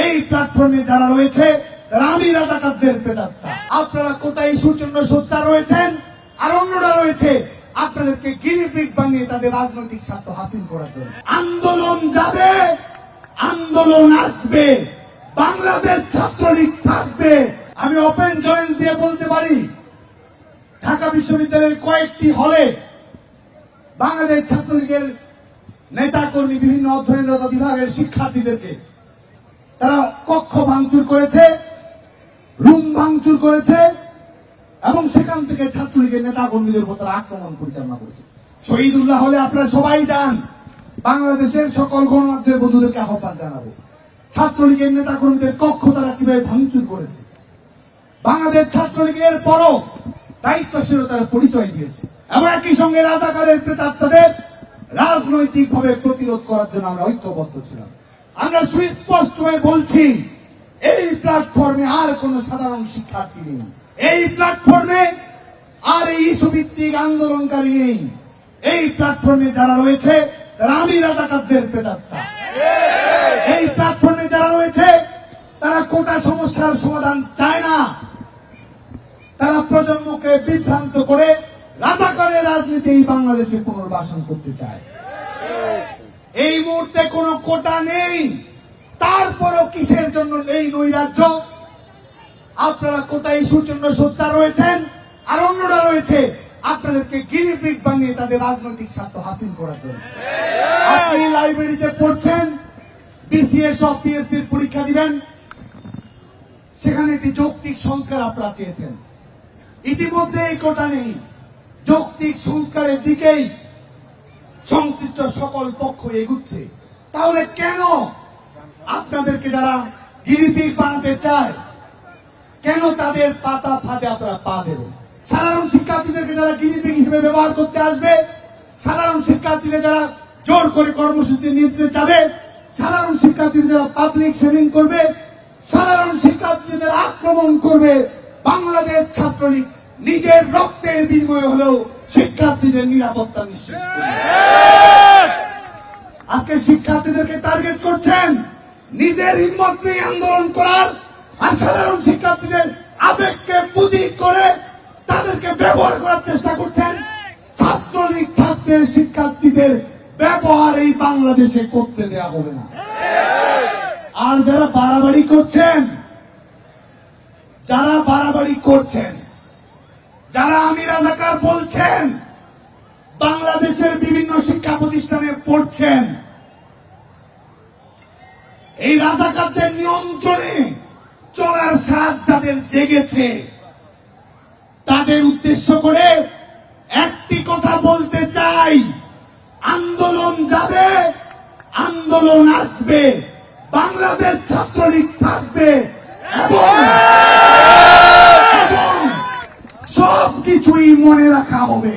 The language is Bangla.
এই প্ল্যাটফর্মে যারা রয়েছে তারা আমি রাজাকারদের প্রেতাত্মা। আপনারা কোটা ইস্যুর জন্য সোচ্চার রয়েছেন, আর অন্যরা রয়েছে আপনাদেরকে গিরিপিগ বানিয়ে তাদের রাজনৈতিক স্বার্থ হাসিল করার জন্য। আন্দোলন যাবে, আন্দোলন আসবে, বাংলাদেশ ছাত্রলীগ থাকবে। আমি ওপেন চ্যালেঞ্জ দিয়ে বলতে পারি, ঢাকা বিশ্ববিদ্যালয়ের কয়েকটি হলে বাংলাদেশ ছাত্রলীগের নেতাকর্মী বিভিন্ন অধ্যয়নরত বিভাগের শিক্ষার্থীদেরকে তারা কক্ষ ভাঙচুর করেছে, রুম ভাঙচুর করেছে এবং সেখান থেকে ছাত্রলীগের নেতাকর্মীদের উপর তারা আক্রমণ পরিচালনা করেছে। শহীদুল্লাহ হলে আপনারা সবাই যান, বাংলাদেশের সকল গণমাধ্যমের বন্ধুদেরকে আহ্বান জানাবো, ছাত্রলীগের নেতাকর্মীদের কক্ষ তারা কিভাবে ভাঙচুর করেছে। বাংলাদেশ ছাত্রলীগের পরও দায়িত্বশীলতার পরিচয় দিয়েছে এবং একই সঙ্গে রাজাকারের প্রেতাত্মাদের রাজনৈতিকভাবে প্রতিরোধ করার জন্য আমরা ঐক্যবদ্ধ ছিলাম। আমরা সুস্পষ্টভাবে বলছি, এই প্ল্যাটফর্মে আর কোন সাধারণ শিক্ষার্থী নেই, এই প্ল্যাটফর্মে আর এই ইস্যু ভিত্তিক আন্দোলনকারী নেই। এই প্ল্যাটফর্মে যারা রয়েছে তারা আমি রাজাকারদের প্রেতাত্মা। এই প্ল্যাটফর্মে যারা রয়েছে তারা কোটা সমস্যার সমাধান চায় না, তারা প্রজন্মকে বিভ্রান্ত করে রাজাকারের রাজনীতি বাংলাদেশে পুনর্বাসন করতে চায়। এই মুহূর্তে কোন কোটা নেই, তারপরও কিসের জন্য এই নৈরাজ্য? আপনারা কোটা ইস্যুর জন্য সোচ্চার রয়েছেন, আর অন্যরা রয়েছে আপনাদেরকে গিরিপিগ বানিয়ে তাদের রাজনৈতিক স্বার্থ হাসিল করার জন্য। আপনি লাইব্রেরিতে পড়ছেন, বিসিএস ও পিএসসির পরীক্ষা দিবেন, সেখানে একটি যৌক্তিক সংস্কার আপনারা চেয়েছেন। ইতিমধ্যে এই কোটা নেই, যৌক্তিক সংস্কারের দিকেই সংশ্লিষ্ট সকল পক্ষ এগুচ্ছে। তাহলে কেন আপনাদেরকে যারা গিরিপিগ বানাতে চায়, কেন তাদের পাতা ফাঁদে আপনারা পা দেবেন? সাধারণ শিক্ষার্থীদেরকে যারা গিরিপিগ হিসেবে ব্যবহার করতে আসবে, সাধারণ শিক্ষার্থীদের যারা জোর করে কর্মসূচি নিয়ে দিতে চাবে, সাধারণ শিক্ষার্থীদের যারা পাবলিক সেভিং করবে, সাধারণ শিক্ষার্থীদের যারা আক্রমণ করবে, বাংলাদেশ ছাত্রলীগ নিজের রক্তের বিনিময়ে হলেও শিক্ষার্থীদের নিরাপত্তা নিশ্চিত করবে। আজকে শিক্ষার্থীদেরকে টার্গেট করছেন নিজের হিম্মত নিয়ে আন্দোলন করার, আর সাধারণ শিক্ষার্থীদের আবেগকে পুঁজি করে তাদেরকে ব্যবহার করার চেষ্টা করছেন। ছাত্রলীগ থাকতে শিক্ষার্থীদের ব্যবহার এই বাংলাদেশে করতে দেওয়া হবে না। আর যারা বাড়াবাড়ি করছেন, যারা আমি রাজাকার বলছেন, বাংলাদেশের বিভিন্ন শিক্ষা প্রতিষ্ঠানে পড়ছেন, এই রাজাকারদের নিয়ন্ত্রণে চলার স্বাদ যাদের জেগেছে, তাদের উদ্দেশ্য করে একটি কথা বলতে চাই, আন্দোলন যাবে, আন্দোলন আসবে, বাংলাদেশ ছাত্রলীগ থাকবে এবং সবকিছুই মনে রাখা হবে।